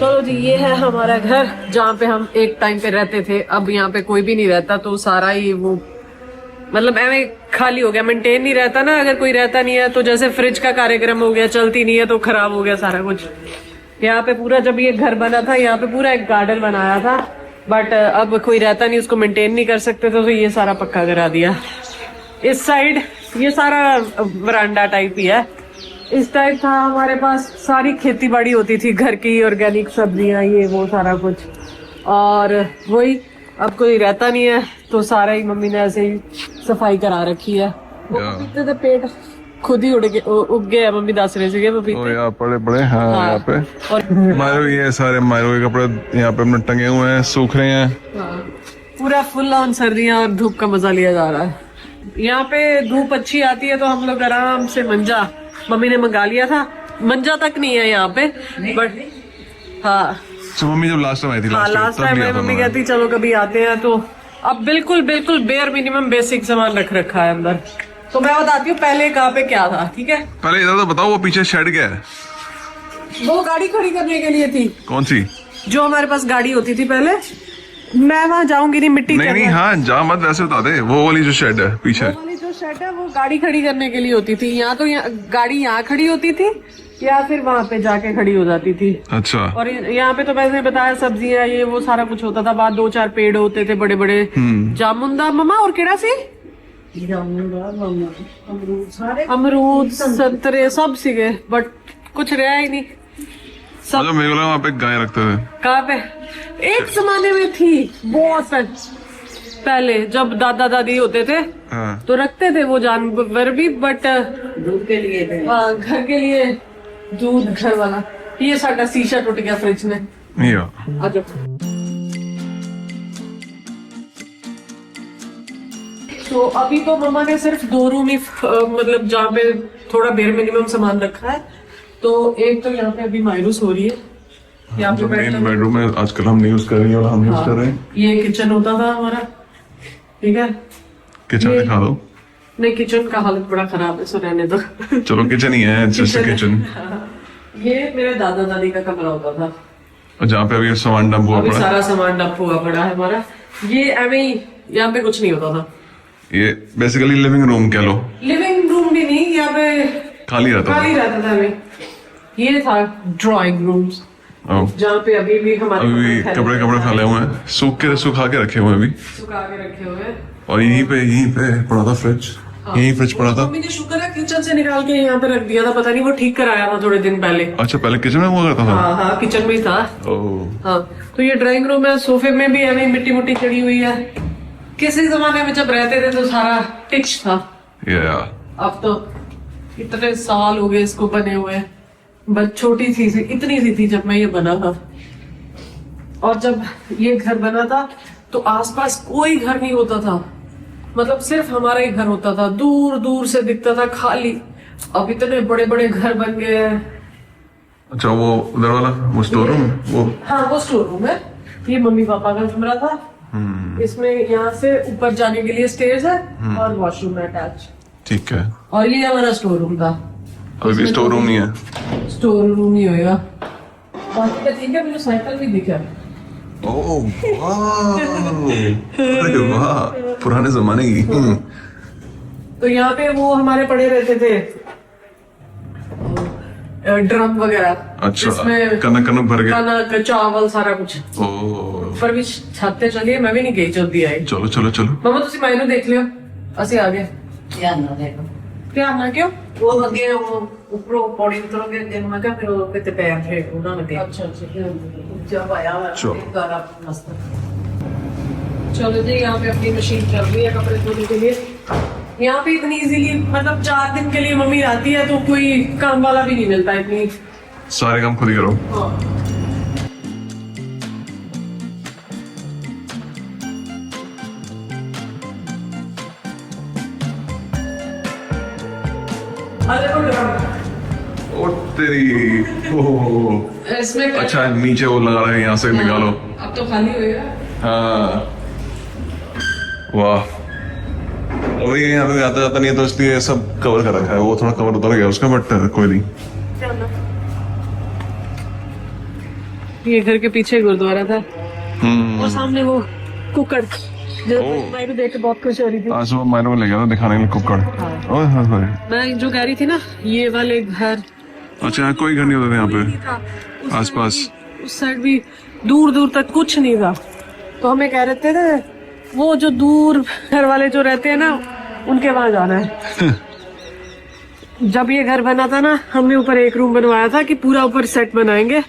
चलो जी, ये है हमारा घर जहाँ पे हम एक टाइम पे रहते थे। अब यहाँ पे कोई भी नहीं रहता, तो सारा ही वो मतलब ऐਵੇਂ खाली हो गया, मेंटेन नहीं रहता ना। अगर कोई रहता नहीं है तो जैसे फ्रिज का कार्यक्रम हो गया, चलती नहीं है तो खराब हो गया सारा कुछ। यहाँ पे पूरा जब ये घर बना था, यहाँ पे पूरा एक गार्डन बनाया था, बट अब कोई रहता नहीं, उसको मेंटेन नहीं कर सकते, तो ये सारा पक्का करा दिया। इस साइड ये सारा वरांडा टाइप ही है। इस टाइप था हमारे पास, सारी खेती बाड़ी होती थी, घर की ऑर्गेनिक सब्जियां, ये वो सारा कुछ। और वही अब कोई रहता नहीं है, तो सारा ही मम्मी ने ऐसे ही सफाई करा रखी है। पपीते तो पेड़ खुद ही उग गए, मम्मी दस रहे थे पपीते। यहाँ बड़े बड़े हाँ यहाँ पे। और मायरो ये सारे मायरो के कपड़े यहाँ पे अपने टंगे हुए हैं, सूख रहे हैं। पूरा फुल ऑन सर्दियां और धूप का मजा लिया जा रहा है। यहाँ पे धूप अच्छी आती है तो हम लोग आराम से मंजा, मम्मी ने मंगा लिया था, मंजा तक नहीं है यहाँ पे, बट हाँ मम्मी जब लास्ट टाइम आई थी, लास्ट टाइम मम्मी कहती चलो कभी आते हैं, तो अब बिल्कुल बिल्कुल बेयर मिनिमम बेसिक सामान रख रखा है अंदर। तो मैं बताती हूँ पहले कहाँ पे क्या था, ठीक है? पहले इधर तो बताओ, वो पीछे शेड क्या है? वो गाड़ी खड़ी करने के लिए थी। कौन सी? जो हमारे पास गाड़ी होती थी पहले। मैं वहाँ जाऊंगी नहीं, मिट्टी नहीं हाँ जा मत, वैसे बता दे। वो वाली जो शेड है पीछे, वो वाली जो शेड है वो गाड़ी खड़ी करने के लिए होती थी। यहाँ तो गाड़ी यहाँ खड़ी होती थी या फिर वहाँ पे जाके खड़ी हो जाती थी। अच्छा। और यहाँ पे तो वैसे बताया सब्जियां ये वो सारा कुछ होता था। बाद 2-4 पेड़ होते थे बड़े बड़े, जामुनदा मम्मा और केड़ा सी अमरूद संतरे सब सीगे, बट कुछ रहा ही नहीं। सब मेरे को वहाँ पे गाय रखते थे। कहाँ पे? एक जमाने में थी, बहुत पहले जब दादा दादी होते थे तो रखते थे वो जानवर भी, बट दूध के लिए थे। हाँ घर के लिए दूध, घर वाला। ये साडा शीशा टूट गया फ्रिज में। तो अभी तो मम्मा ने सिर्फ 2 रूम ही मतलब जहाँ पे थोड़ा बेर मिनिमम सामान रखा है। तो एक तो यहाँ पे अभी मायूस हो रही है, यहाँ पे मेन बेडरूम में आजकल हम यूज कर रही है और हम यूज कर रहे हैं। ये किचन होता था हमारा, ठीक है? किचन दिखा दो। नहीं, किचन का हालत बड़ा खराब है, सो रहने दो। चलो किचन ही है, जस्ट किचन। ये मेरे दादा दादी का कमरा होता था, और जहाँ पे अभी सामान डंप हुआ अभी पड़ा, सारा सामान डंप हुआ पड़ा है हमारा। ये एवं ही, यहाँ पे कुछ नहीं होता था। ये बेसिकली लिविंग रूम कह लो। लिविंग रूम भी नहीं, यहाँ पे खाली रहता था हमें। ये था ड्राइंग रूम्स, जहाँ पे अभी भी हमारे कपड़े फैले हुए हैं, सुखा के रखे हुए हैं, अभी सुखा के रखे हुए हैं। और यहीं पे पड़ा था फ्रिज, यहीं फ्रिज पड़ा था। मम्मी ने शुक्र है किचन से निकाल के यहाँ पे रख दिया था, पता नहीं वो ठीक कराया था थोड़े दिन पहले। अच्छा, पहले किचन में हुआ करता था? हाँ किचन में ही था। हाँ तो ये ड्राइंग रूम है। सोफे में भी हमें मिट्टी मुट्टी चढ़ी हुई है। किसी जमाने में जब रहते थे तो सारा टिच था, अब तो इतने साल हो गए इसको बने हुए। बस छोटी थी, इतनी सी थी जब मैं ये बना था। और जब ये घर बना था तो आसपास कोई घर नहीं होता था, मतलब सिर्फ हमारा ही घर होता था, दूर दूर से दिखता था खाली। अब इतने बड़े बड़े घर बन गए हैं। अच्छा, वो उधर वाला वो स्टोर रूम? वो हाँ, वो स्टोर रूम है। ये मम्मी पापा का कमरा था। इसमें यहाँ से ऊपर जाने के लिए स्टेयर्स है और वॉशरूम है अटैच। ठीक है। और ये हमारा स्टोर रूम था। अभी स्टोर रूम नहीं है? स्टोर रूम ही होएगा। बाकी का ठीक है, मुझे साइकिल भी दिखा। ओह वाह, पुराने जमाने की। तो यहाँ पे वो हमारे पड़े रहते थे ड्रम वगैरह। अच्छा, कनक भर गया, कनक चावल सारा कुछ। पर भी छाते चलिए, मैं भी नहीं गई जल्दी आई। चलो चलो चलो मम्मा तुसी मायनू देख लियो, ਅਸੀਂ आ गए। ध्यान ना क्यों? वो अगे वो ऊपरों पौड़ी उतरोगे दिन में क्या, फिर वो कितने पैर थे उन्होंने देख। अच्छा जब आया गाना मस्त। चलो जी, यहाँ पे अपनी मशीन चल रही है कपड़े धोने के लिए। यहाँ पे इतनी इजीली मतलब 4 दिन के लिए मम्मी आती है तो कोई काम वाला भी नहीं मिलता, इतनी सारे काम खुद ही करो। ओ तेरी, इसमें अच्छा नीचे वो लगा रहा है, यहाँ से निकालो। अब तो खाली होएगा। हाँ वाह, अब वही यहाँ पे आता जाता नहीं है तो इसलिए सब कवर कर रखा है, वो थोड़ा कवर उतर गया उसका, बट कोई नहीं। ये घर के पीछे गुरुद्वारा था और सामने वो कुकड़ जो मायरू देख के बहुत खुश हो रही थी। आज वो मायरू ले गया था दिखाने के लिए कुकड़। ओए होए होए। मैं जो कह रही थी ना, ये वाले घर, अच्छा यहाँ कोई घर नहीं होता था यहाँ पे आसपास? उस साइड भी दूर दूर तक कुछ नहीं था। तो हमें कह रहे थे ना, वो जो दूर घर वाले जो रहते हैं ना, उनके वहां जाना है। जब ये घर बना था ना, हमने ऊपर एक रूम बनवाया था कि पूरा ऊपर सेट बनाएंगे,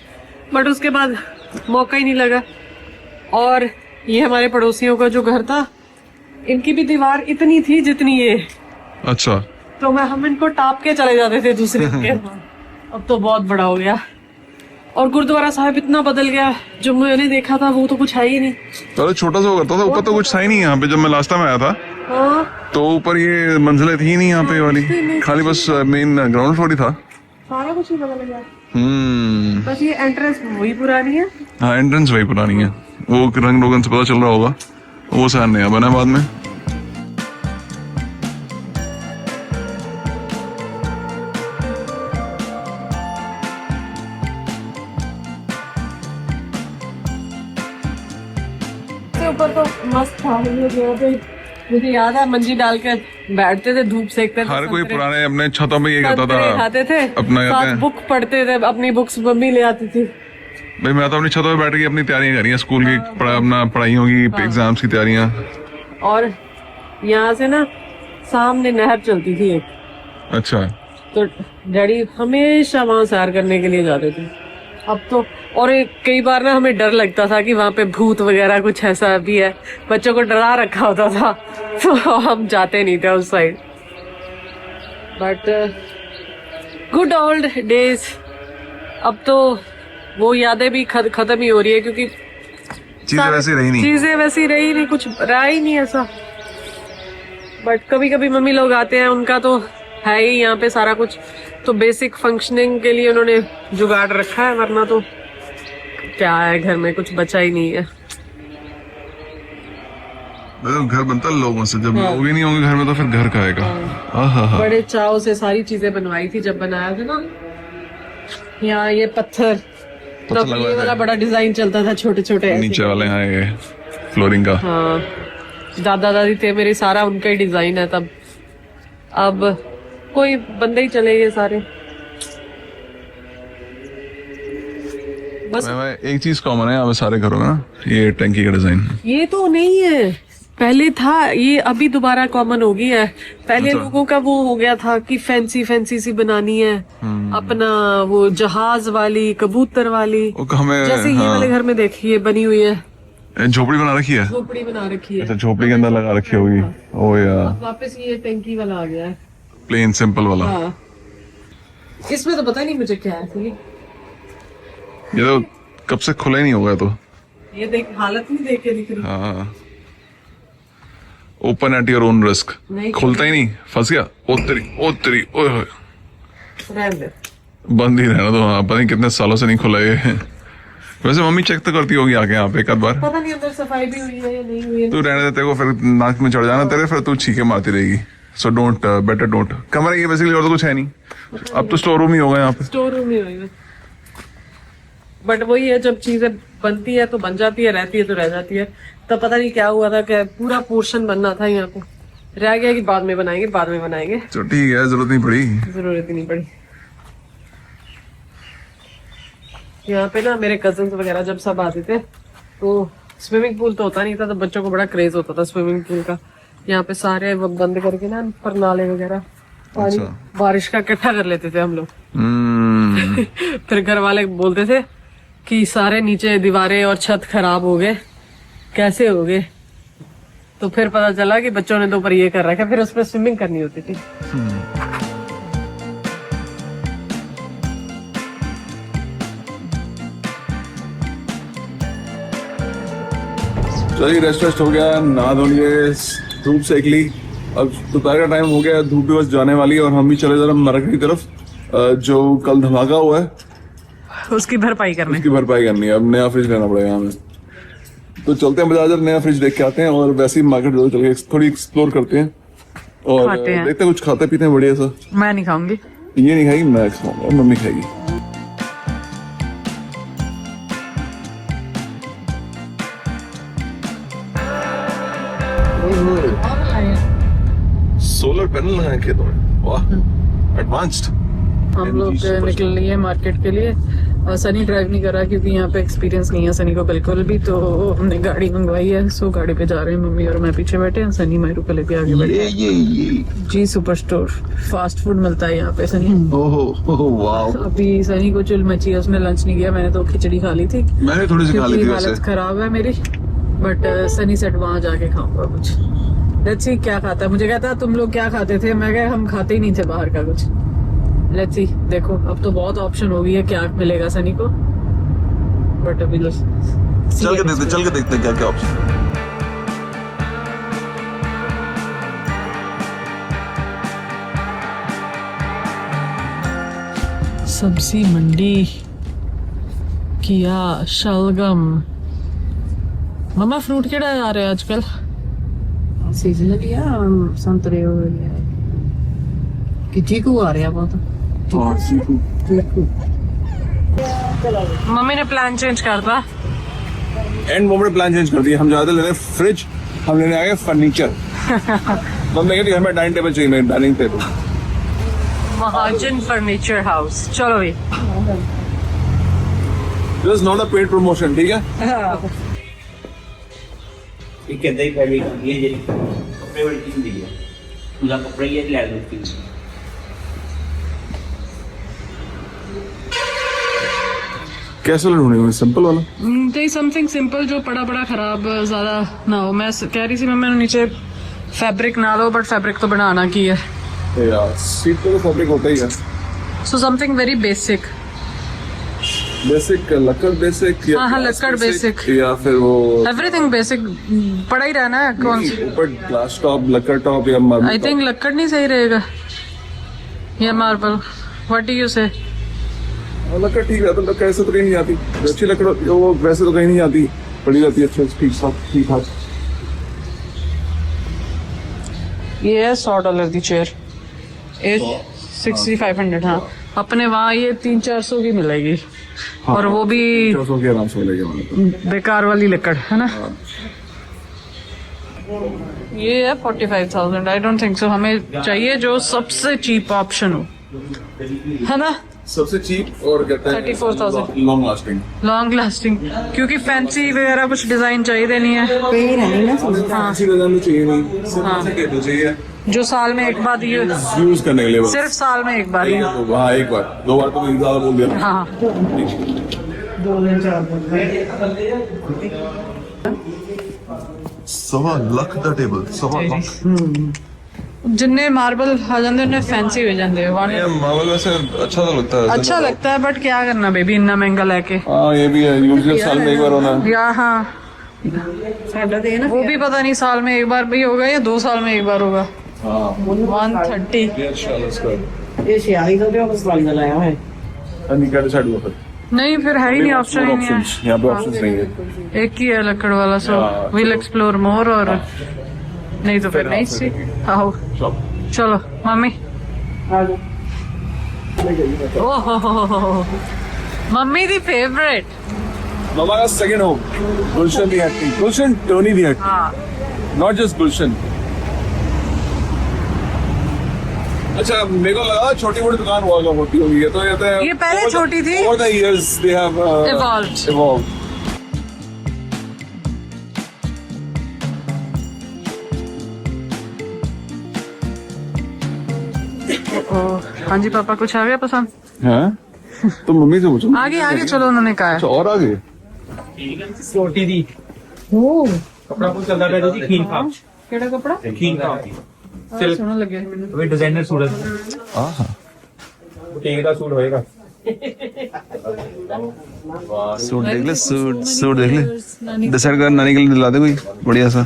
बट उसके बाद मौका ही नहीं लगा। और ये हमारे पड़ोसियों का जो घर था, इनकी भी दीवार इतनी थी जितनी ये। अच्छा। तो हम इनको टाप के चले जाते थे दूसरे के। अब तो बहुत बड़ा हो गया और गुरुद्वारा साहिब इतना बदल गया, जो मैंने देखा था वो तो कुछ है ही नहीं। पहले छोटा सा हुआ करता था, ऊपर तो कुछ था ही नहीं यहाँ पे। जब मैं लास्ट टाइम आया था तो ऊपर ये मंजिलें थी नहीं यहाँ पे वाली, खाली बस मेन ग्राउंड फ्लोर ही था। सारा कुछ ही बदल गया। बस ये एंट्रेंस वही पुरानी है। हाँ, एंट्रेंस वही पुरानी है, वो रंग रोगन से पता चल रहा होगा, वो शायद नया बना बाद में। ऊपर तो मस्त था, मुझे याद है मंजी डाल के बैठते थे, धूप सेकते थे। हर कोई पुराने अपने छतों में ये करता संतरे था, खाते थे, अपना साथ बुक पढ़ते थे, अपनी बुक्स मम्मी ले आती थी। भाई मैं तो अपनी छतों पे बैठ के अपनी तैयारियां करी हैं, स्कूल की अपना पढ़ाइयों की, एग्जाम्स की तैयारियां। और यहाँ से ना सामने नहर चलती थी एक, अच्छा। तो डैडी हमेशा वहां सैर करने के लिए जाते थे। अब तो और कई बार ना हमें डर लगता था कि वहां पे भूत वगैरह कुछ ऐसा भी है, बच्चों को डरा रखा होता था, तो हम जाते नहीं थे उस side. But good old days. अब तो वो यादें भी खत्म ही हो रही है, क्योंकि चीजें वैसी रही नहीं, कुछ रहा ही नहीं ऐसा। बट कभी कभी मम्मी लोग आते हैं, उनका तो है ही यहाँ पे सारा कुछ, तो बेसिक फंक्शनिंग के लिए उन्होंने जुगाड़ रखा है, वरना तो क्या है, घर में कुछ बचा ही नहीं है। घर बनता है लोगों से, जब लोग ही नहीं होंगे घर में तो फिर घर का आएगा। बड़े चाव से सारी चीजें बनवाई थी जब बनाया था ना। यहाँ ये पत्थर तब ये वाला बड़ा डिजाइन चलता था, छोटे छोटे नीचे वाले हैं ये फ्लोरिंग का। हाँ, दादा दादी थे मेरे, सारा उनका ही डिजाइन है तब। अब कोई बंदे ही चले गए सारे। बस एक चीज कॉमन है यहाँ पे सारे घरों में ना, ये टंकी का डिजाइन। ये तो नहीं है, पहले था ये, अभी दोबारा कॉमन हो गया है। पहले लोगों का वो हो गया था कि फैंसी फैंसी सी बनानी है, अपना वो जहाज वाली, कबूतर वाली, जैसे ये वाले घर में देखिए बनी हुई है, झोपड़ी बना रखी है। झोपड़ी बना रखी है। अच्छा, झोपड़ी के अंदर लगा रखी होगी। ओ यार, वापस ये टंकी वाला आ गया है, प्लेन सिंपल वाला। हाँ। इसमें तो पता नहीं मुझे क्या है। ये तो कब से खुला ही नहीं होगा, तो ये देख, हालत नहीं देख के दिख रही। हाँ, open at your own risk. खुलता ही नहीं, फंस गया। ओ तेरी ओए होए, रहने दे। बंद ही रहना तो। हाँ, पता नहीं कितने सालों से नहीं खुला ये। वैसे मम्मी चेक तो करती होगी आके यहाँ पे एक आध बार। पता नहीं अंदर सफाई भी हुई है या नहीं हुई है। तू रहने देते को, फिर नाक में चढ़ जाना तेरे, फिर तू छीके मारती रहेगी। So don't, better don't. कमरा ये बेसिकली, और तो कुछ है नहीं। अब तो स्टोर रूम ही होगा यहाँ पे। स्टोर रूम ही होगा। बट वही है, जब चीजें बनती है तो बन जाती है, रहती है तो रह जाती है। तब पता नहीं क्या हुआ था, क्या पूरा पोर्शन बनना था यहाँ पे, रह गया कि बाद में बनाएंगे। तो ठीक है, जरूरत नहीं पड़ी। जरूरत ही नहीं पड़ी। यहाँ पे ना मेरे कजन्स वगैरह जब सब आते थे, तो स्विमिंग पूल तो होता नहीं था, तो बच्चों को बड़ा क्रेज होता था स्विमिंग पूल का। यहाँ पे सारे वो बंद करके ना, पर नाले वगैरह पानी बारिश का इकट्ठा कर लेते थे हम लोग। फिर घर वाले बोलते थे कि सारे नीचे दीवारें और छत खराब हो गए, कैसे हो गए। तो फिर पता चला कि बच्चों ने तो ऊपर ये कर रखा है, फिर उसमें स्विमिंग करनी होती थी। चलिए, रेस्ट हो गया, नहा धो लिए, धूप सेक ली। अब दोपहर का टाइम हो गया, धूप भी बस जाने वाली है, और हम भी चले जा रहे हैं मार्केट की तरफ। जो कल धमाका हुआ है उसकी भरपाई करनी है। अब नया फ्रिज लेना पड़ेगा हमें, तो चलते हैं बाजार, नया फ्रिज देख के आते हैं, और वैसे ही मार्केट चल के थोड़ी एक्सप्लोर करते हैं। और खाते हैं। देखते हैं कुछ खाते पीते हैं बढ़िया सा। मैं नहीं खाऊंगी। ये नहीं खाएगी, मैं खाऊंगा, मम्मी खाएगी। सोलर पैनल लगाए खेतों में, वाह एडवांस्ड। हम लोग निकल लिए मार्केट के लिए। सनी ड्राइव नहीं कर रहा क्योंकि यहाँ पे एक्सपीरियंस नहीं है सनी को बिल्कुल भी, तो हमने गाड़ी मंगवाई है। सो गाड़ी पे जा रहे हैं, मम्मी और मैं पीछे बैठे हैं, सनी मायरू को लेके आगे बैठे हैं। जी सुपर स्टोर फास्ट फूड मिलता है यहाँ पे सनी। ओहो वाह, अभी सनी को चुल मची है, उसने लंच नहीं किया। मैंने तो खिचड़ी खा ली थी मैंने थोड़ी सी खा ली क्योंकि थी हालत वैसे। खराब है मेरी। बट सनी सेट वहां जाके खाऊंगा कुछ। लेट्स सी क्या खाता है। मुझे कहता तुम लोग क्या खाते थे, मैं कहा हम खाते ही नहीं थे बाहर का कुछ। लेट्स सी, देखो अब तो बहुत ऑप्शन हो गई है क्या मिलेगा सनी को, बट अभी चल के देखते क्या क्या ऑप्शन। सब्जी मंडी किया शलगम। मम्मा फ्रूट केड़ा आ रहा है आजकल? सीजनल या संतरे हो गए कि चीकू आ रहा बहुत। मम्मी ने प्लान चेंज कर दिया। एंड मोमेंट प्लान चेंज कर दिया। हम ज्यादा लेने फ्रिज, हम लेने आ गए फर्नीचर। मम्मी कहती हमें डाइनिंग टेबल चाहिए, मेरे डाइनिंग टेबल। महाजन फर्नीचर हाउस। चलो भाई, this is not a paid promotion, ठीक है? एक कहते ही पहले ये जे कपड़े वाली टीम दी है, पूरा कपड़ा ये ले लो टीम। कैसा ढूंढेंगे? सिंपल वाला। दे समथिंग सिंपल जो पड़ा पड़ा खराब ज्यादा ना हो। मैं कह रही थी मम्मी ने नीचे फैब्रिक ना लो, बट फैब्रिक तो बनाना की है। यार सीट पे तो फैब्रिक होता ही है। So something very basic. Basic लक्कड़ बेसिक या हाँ, glass लक्कड़ basic। या फिर वो एवरीथिंग बेसिक पड़ा ही रहना है। कौन सी? ऊपर ग्लास टॉप, लक्कड़ टॉप या मार्बल आई थिंक लक्कड़ नहीं सही रहेगा या मार्बल। व्हाट डू यू से? लक्कड़ ठीक रहता है, लक्कड़ ऐसे तो कहीं नहीं आती। अच्छी लकड़ वो वैसे तो कहीं नहीं आती, पड़ी रहती है अच्छे से, ठीक ठाक। ये है $100 की चेयर, 6500। हाँ, अपने वहाँ ये 300-400 की मिलेगी। और वो भी 400 के आराम से मिलेगी वहाँ पे। बेकार वाली लकड़ है ना। ये है 45,000। I don't think so. हमें चाहिए जो सबसे चीप ऑप्शन हो, है ना। सबसे चीप और कहते हैं 34,000 लॉन्ग लास्टिंग। लॉन्ग लास्टिंग, क्योंकि फैंसी वगैरह कुछ डिजाइन चाहिए नहीं है। हाँ, अच्छी डिजाइन चाहिए नहीं, सिर्फ ऐसे कहते चाहिए जो साल में एक बार ये यूज करने के लिए बस। सिर्फ साल में एक बार ही। हाँ, एक बार 2 बार तो ज्यादा बोल दिया। हाँ, सवा लाख का टेबल, सवा लाख। जिन्ने मार्बल आ जाते उन्हें फैंसी हो जाते हैं। मार्बल वैसे अच्छा तो लगता है। अच्छा लगता है, बट क्या करना बेबी, इतना महंगा लेके। हाँ, ये भी है, यूजुअल साल में एक बार होना है। या हाँ, वो भी पता नहीं साल में एक बार भी होगा या 2 साल में एक बार होगा। हाँ, 130। ये 46 का बस वाली लाया है। क्या डिसाइड हुआ फिर? नहीं, फिर है ही नहीं, ऑप्शन ही नहीं है। यहाँ पे ऑप्शंस नहीं है। एक ही है लकड़ वाला। So will explore more. और नहीं तो फिर नहीं सी। आओ चलो मम्मी। ओहो, मम्मी दी फेवरेट। मामा का सेकंड होम, गुलशन दी हट्टी, गुलशन टोनी दी हट्टी, हाँ, नॉट जस्ट गुलशन। अच्छा, मेरे को लगा छोटी मोटी दुकान हुआ होती होगी, तो ये पहले छोटी थी। Over the years they have evolved. हाँ जी पापा, कुछ आ गया पसंद? हैं? तो मम्मी से पूछो। आगे आगे चलो, उन्होंने कहा है। अच्छा, और आगे रोटी दी कपड़ा को चलता है जी खीन का केड़ा कपड़ा? खीन का सोना लगे मैंने। वे डिजाइनर सूट है। आहा, बुटीक का सूट होएगा। सूट देख ले, सूट देख ले, डिसाइड कर नानी के लिए दिला दे कोई बढ़िया सा।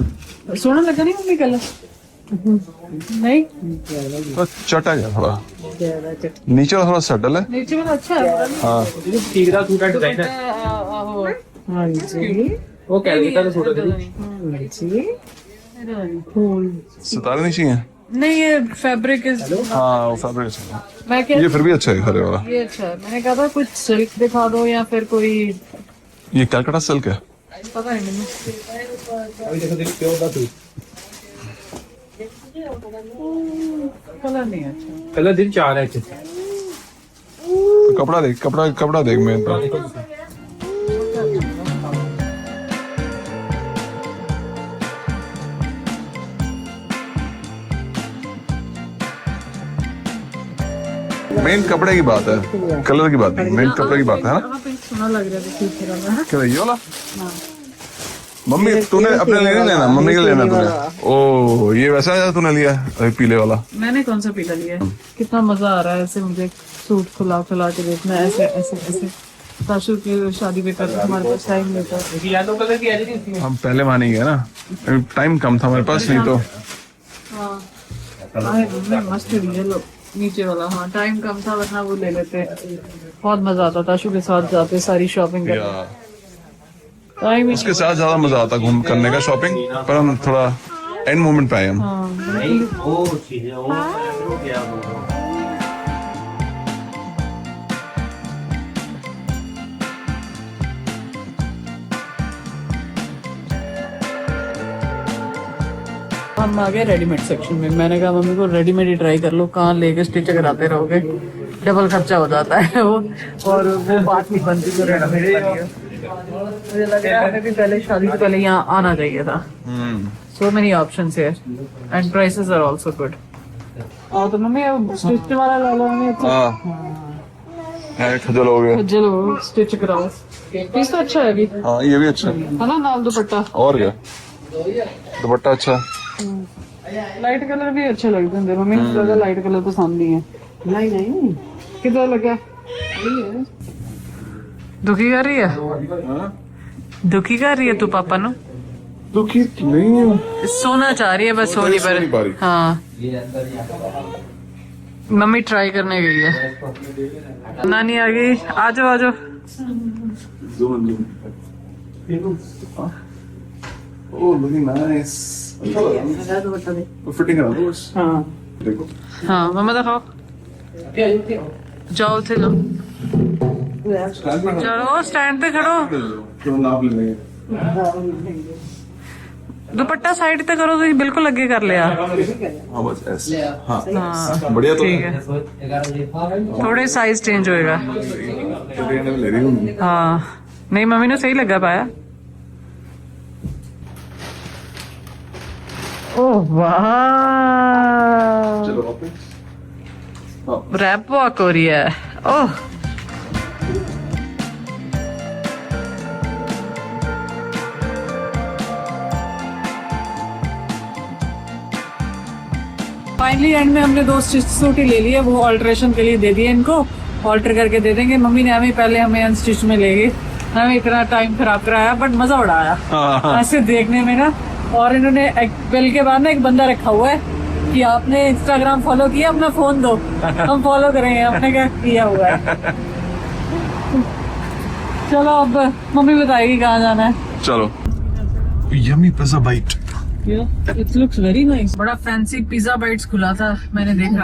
सोना लगा नहीं मम्मी कलर? नहीं, तो चटा गया थोड़ा, नीचे वाला थोड़ा सटल है। नीचे वाला अच्छा है। हाँ, बुटीक का सूट है डिजाइनर। हाँ जी, वो कैलकाटा का सूट है जी। हाँ जी। सितारे नहीं चाहिए? नहीं ये फैब्रिक इज हाँ वो फैब्रिक मैं क्या ये फिर भी अच्छा है हरे वाला। ये अच्छा है। मैंने कहा था कुछ सिल्क दिखा दो या फिर कोई ये कलकत्ता सिल्क है। पता नहीं मैंने कलर नहीं है अच्छा। कलर दिन 4 है। कपड़ा देख कपड़ा देख मेरे पास। मेन कपड़े की बात है, कलर की बात नहीं, मेन कपड़े की बात है ना। यहाँ पे सोना लग रहा है देखिए थोड़ा सा। क्या ये वाला? मम्मी तूने अपने लिए नहीं लेना, मम्मी के लिए लेना तूने। ओ ये वैसा है तूने लिया है पीले वाला। मैंने कौन सा पीला लिया है? कितना मजा आ रहा है ऐसे मुझे सूट खुला के देखना ऐसे ऐसे ऐसे। सासू की शादी पे कर हमारे पास टाइम लेता है। येलो कलर की आई थी। हम पहले मानी गए ना, टाइम कम था हमारे पास, नहीं तो हाँ मस्त है लो नीचे वाला। हाँ टाइम कम था वरना वो ले लेते। बहुत मजा आता था ताशु के साथ जाते सारी शॉपिंग करने। टाइम उसके साथ ज्यादा मजा आता घूम करने का शॉपिंग, पर हम थोड़ा एंड मोमेंट पे आए हम। नहीं वो चीज है वो क्या बोल रहा हूँ। हम आ गए रेडीमेड सेक्शन में। मैंने कहा मम्मी को रेडीमेड ही ट्राई कर लो, कहाँ लेके स्टिच कराते रहोगे, डबल खर्चा हो जाता है वो। और वो बात नहीं बनती तो रेडीमेड। मुझे लग रहा है हमें भी पहले शादी से पहले यहाँ आना चाहिए था। So many options here and prices are also good. और तो मम्मी स्टिच वाला ला लो हमें। खजल हो गए। चलो स्टिच कराओ। पीस तो अच्छा है अभी, हाँ ये भी अच्छा है ना नाल दुपट्टा। और क्या दुपट्टा अच्छा। लाइट कलर भी अच्छे लगते हैं मम्मी को ज्यादा लाइट कलर पसंद नहीं है। नहीं कितना लगा? दुखी कर रही है? दुखी कर रही है तू पापा नु? दुखी नहीं हूँ, सोना चाह रही है बस, सो नहीं पा रही। हाँ मम्मी ट्राई करने गई है। नानी आ गई, आ जाओ आ जाओ। Oh, looking nice. फिटिंग है ना हाँ देखो। हाँ मम्मा दिखाओ। जाओ थे जाओ, चलो स्टैंड पे खड़ो। तो नाप लेंगे। दुपट्टा साइड पे करो तो बिल्कुल लगे कर ले यार। हाँ बस ऐसे। हाँ हाँ बढ़िया। तो ठीक है, थोड़े साइज चेंज होएगा। ले रही हूँ। हाँ नहीं मम्मी ने सही लगा पाया। ओह वाह चलो वापस। रैप वॉक हो रही है। ओह फाइनली एंड में हमने 2 स्टिच सूट ही ले लिए, वो ऑल्ट्रेशन के लिए दे दिए इनको, ऑल्टर करके दे देंगे। मम्मी ने हमें पहले हमें अनस्टिच में ले गई, हमें इतना टाइम खराब कराया बट मजा उड़ाया ऐसे देखने में ना। और इन्होंने बेल के बाद ना एक बंदा रखा हुआ है कि आपने इंस्टाग्राम फॉलो किया, अपना फोन दो हम फॉलो करेंगे। हमने क्या किया हुआ है। चलो अब मम्मी बताएगी कहाँ जाना है। चलो Yummy Pizza Bite. It looks very nice. बड़ा फैंसी पिज्जा बाइट्स खुला था मैंने देखा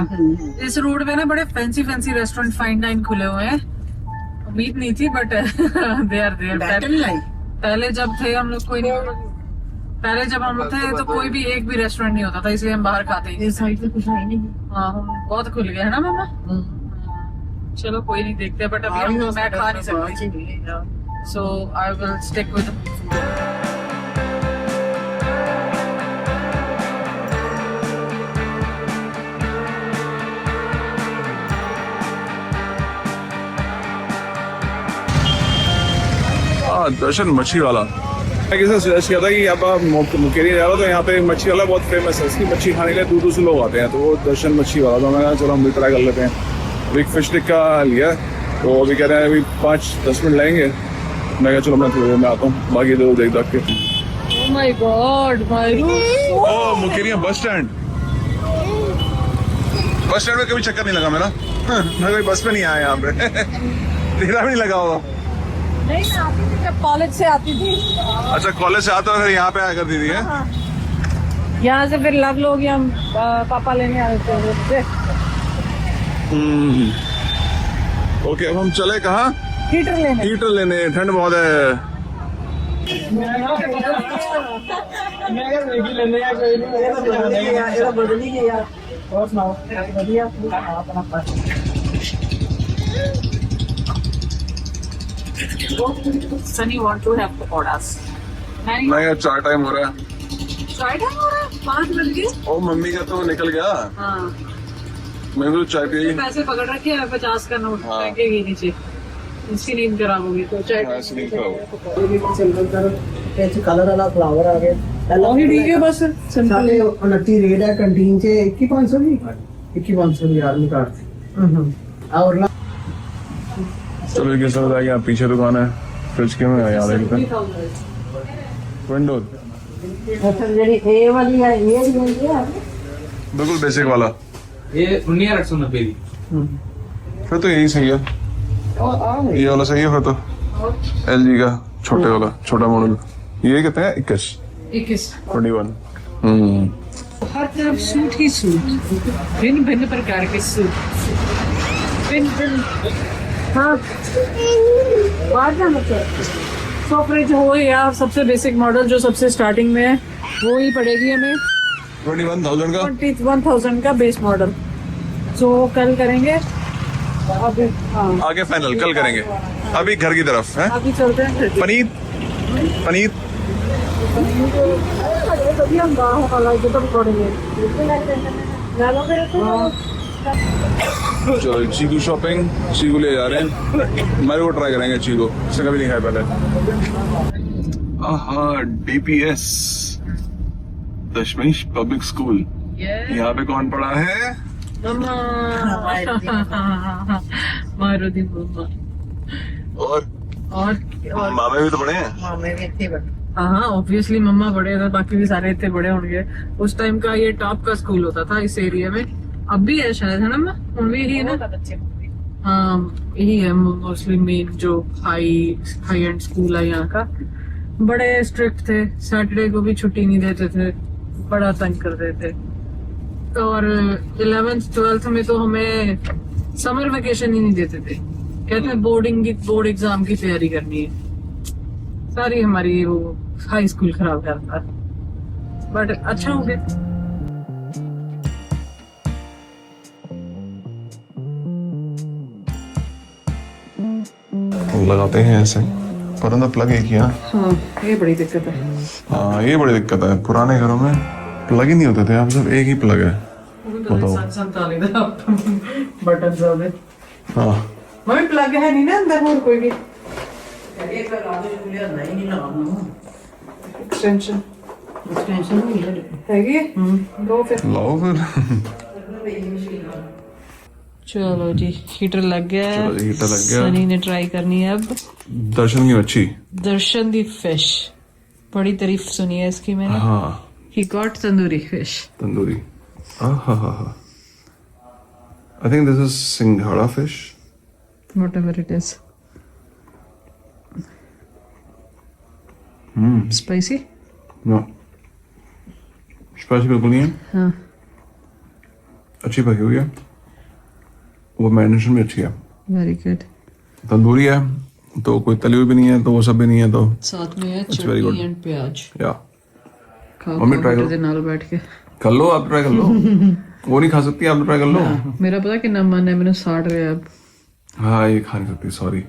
इस रोड पे ना, बड़े fancy fancy restaurant fine dine खुले हुए हैं। उम्मीद नहीं थी बट दे आर देयर। पहले जब थे हम लोग कोई नहीं, पहले जब हम लोग थे तो कोई भी एक भी रेस्टोरेंट नहीं होता था, इसलिए हम बाहर खाते ही। साइड पे कुछ है नहीं। हाँ हम बहुत खुल गए है ना मम्मा। चलो कोई नहीं, देखते बट अभी मैं खा नहीं सकती, सो आई विल स्टिक विद दर्शन मच्छी वाला। मैं किसी सजेस्ट किया था कि अब आप मुकेरी जा रहा तो यहाँ पे मच्छी वाला बहुत फेमस है, इसकी मच्छी खाने के लिए दूर दूर से लोग आते हैं, तो वो दर्शन मच्छी वाला। तो मैं कहा चलो हम भी ट्राई कर लेते हैं। एक फिश टिक्का लिया, तो अभी कह रहे हैं अभी 5-10 मिनट लगेंगे। मैं कहा चलो मैं थोड़ी देर में आता हूँ, बाकी तो देख के। Oh my God, my roof. Oh Mukerian bus stand. Bus stand में कभी चक्कर नहीं लगा मेरा। मैं कोई बस में नहीं आया यहाँ पे। तेरा भी नहीं लगा होगा। नहीं मैं आती थी जब कॉलेज से आती थी। अच्छा कॉलेज से आता है फिर यहाँ पे आया करती थी है? यहाँ से फिर लव लोग हम पापा लेने आए थे। ओके, अब हम चले कहाँ? हीटर लेने। हीटर लेने, ठंड बहुत है। Sunny want to have pakoras. नहीं यार, चार टाइम हो रहा है। चाय टाइम हो रहा है? 5 बज गए। ओ मम्मी का तो निकल गया। हाँ। मैं तो चाय पी। पैसे पकड़ रखे हैं, 50 का नोट हाँ। फेंकेगी नीचे, उसकी नींद खराब होगी तो चाय। कलर वाला फ्लावर आ गया वही ठीक है बस सिंपल। 29 रेट है कैंटीन से 21,500 की 21,500 यार में काट और ना चलो ये सब बताया, यहाँ पीछे दुकान है, फ्रिज के में याद है विंडो, ए वाली है ये बिल्कुल बेसिक वाला। ये 19,890 दी। फिर तो यही सही है, ये वाला सही है फिर तो। LG का छोटे वाला, छोटा मॉडल। ये कितने हैं? 21 21। हर तरफ सूट ही सूट, भिन्न भिन्न प्रकार के सूट, भिन्न भिन्न। हाँ, सो फ्रिज हो या सबसे बेसिक मॉडल जो सबसे स्टार्टिंग में है वो ही पड़ेगी हमें 21,000 का। 21,000 का बेस मॉडल। तो कल करेंगे अभी। हाँ, आगे फाइनल कल करेंगे, अभी घर की तरफ है। अभी चलते हैं फिर। पनीर पनीर तभी हम बाहर वाला जो तब पड़ेंगे। चलो चीकू शॉपिंग, चीकू ले जा रहे हैं। मेरे को ट्राई करेंगे चीकू, इससे कभी नहीं खाया पहले। हाँ, DPS दशमेश पब्लिक स्कूल। यहाँ पे कौन पढ़ा है? मम्मा मारुति मम्मा। और मामे भी तो पढ़े हैं। मामे भी इतने बड़े हाँ ऑब्वियसली मम्मा बड़े थे, बाकी भी सारे इतने बड़े होंगे। उस टाइम का ये टॉप का स्कूल होता था इस एरिया में, अब भी है शायद, है ना माँ? उन भी यही है ना? हाँ यही है मोस्टली मेन जो हाई एंड स्कूल है यहाँ का। बड़े स्ट्रिक्ट थे, सैटरडे को भी छुट्टी नहीं देते थे, बड़ा तंग करते थे। और 11th 12th में तो हमें समर वेकेशन ही नहीं देते थे, कहते हैं बोर्ड एग्जाम की तैयारी करनी है। सारी हमारी वो हाई स्कूल खराब करता, बट अच्छा हो गया। लगाते हैं ऐसे, पर अंदर प्लग एक ही है। हाँ ये बड़ी दिक्कत है। हाँ ये बड़ी दिक्कत है, पुराने घरों में प्लग ही नहीं होते थे, अब सब एक ही प्लग है। बताओ। बटन सब है। हाँ मम्मी प्लग है नहीं ना अंदर और कोई भी एक रात में नहीं लगाऊंगा एक्सटेंशन नहीं है हैगी? दो फिर। लाओ फिर। चलो जी हीटर लग गया है। चलो जी, हीटर लग गया। सनी ने ट्राई करनी है अब दर्शन की मच्छी। दर्शन दी फिश, बड़ी तारीफ सुनी है इसकी मैंने। हाँ he got tandoori fish. Tandoori. I think this is Singhara fish. Whatever it is. Spicy? No. Spicy बिल्कुल नहीं है। हाँ अच्छी पकी हुई है, वो मैरिनेशन भी अच्छी है। Very good. तंदूरी है तो कोई तली हुई भी नहीं है, तो वो सब भी नहीं है, तो साथ में है It's very good. Chutney and प्याज। या खाओ मम्मी try खाओ करो। दे नाल बैठ के। कर लो, आप ट्राई कर लो। वो नहीं खा सकती, आप ट्राई कर लो। मेरा पता कितना मन है, मैंने 60 गया अब। हाँ ये खा नहीं सकती, सॉरी।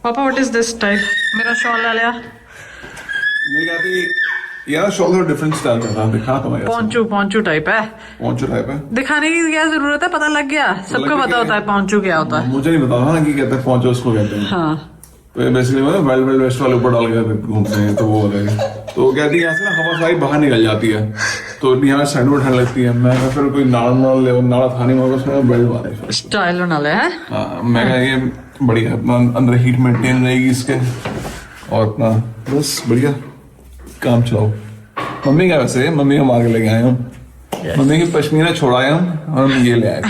पापा व्हाट इज दिस टाइप? मेरा शॉल ले लिया। मैं कहती यार शॉल तो डिफरेंट स्टाइल का था, दिखा तो मैं। पॉन्चू टाइप है। पहुंचो टाइप है। दिखाने की क्या जरूरत है, पता लग गया सबको पता होता है पॉन्चू क्या होता है। मुझे नहीं पता था कि कहते हैं पहुंचो उसको कहते हैं। हाँ तो ये बेसिकली मतलब वेल वेस्ट वाले ऊपर डाल के घूमते हैं, तो वो हो जाएगा। तो कहती है यहाँ से ना हवा सारी बाहर निकल जाती है, तो यहाँ साइड में ठंड लगती है। मैं फिर कोई नाड़ा था नहीं होगा उसमें, बेल्ट मारे स्टाइल वाले है। हाँ मैं कहा ये बढ़िया, अपना अंदर हीट मेंटेन रहेगी इसके, और अपना बस बढ़िया काम चलाओ। मम्मी क्या वैसे, मम्मी हम आगे लेके आए हम, मम्मी की पश्मीना छोड़ाए हम और हम ये ले आए थे।